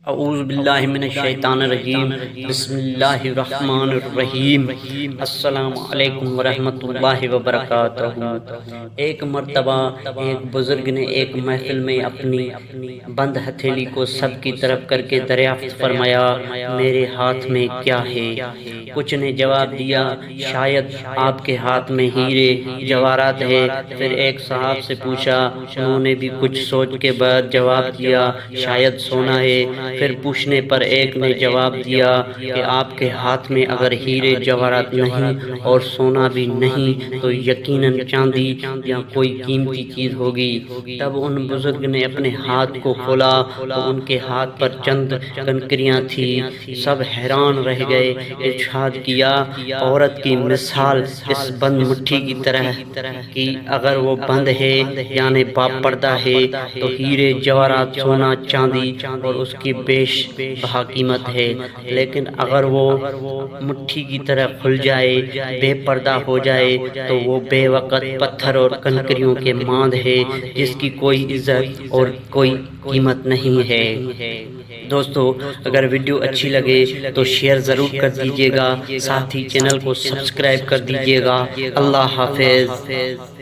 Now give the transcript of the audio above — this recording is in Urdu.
اعوذ باللہ من الشیطان الرجیم، بسم اللہ الرحمن الرحیم۔ السلام علیکم ورحمۃ اللہ وبرکاتہ۔ ایک مرتبہ ایک بزرگ نے ایک محفل میں اپنی بند ہتھیلی کو سب کی طرف کر کے دریافت فرمایا، میرے ہاتھ میں کیا ہے؟ کچھ نے جواب دیا، شاید آپ کے ہاتھ میں ہیرے جواہرات ہے۔ پھر ایک صاحب سے پوچھا، انہوں نے بھی کچھ سوچ کے بعد جواب دیا، شاید سونا ہے۔ پھر پوچھنے پر ایک نے جواب دیا کہ آپ کے ہاتھ میں اگر ہیرے جواہرات نہیں اور سونا بھی نہیں تو یقیناً چاندی یا کوئی قیمتی چیز ہوگی۔ تب ان بزرگ نے اپنے ہاتھ کو کھولا تو ان کے ہاتھ پر چند کنکریاں تھیں۔ سب حیران رہ گئے۔ ارشاد کیا، عورت کی مثال اس بند مٹھی کی طرح کہ اگر وہ بند ہے یعنی باپردہ ہے تو ہیرے جواہرات سونا چاندی اور اس کی بیش بہا قیمت ہے، لیکن اگر وہ مٹھی کی طرح کھل جائے، بے پردہ ہو جائے تو وہ بے وقت پتھر اور کنکریوں کے ماند ہے جس کی کوئی عزت اور کوئی قیمت نہیں ہے۔ دوستو، اگر ویڈیو اچھی لگے تو شیئر ضرور کر دیجیے گا، ساتھ ہی چینل کو سبسکرائب کر دیجیے گا۔ اللہ حافظ۔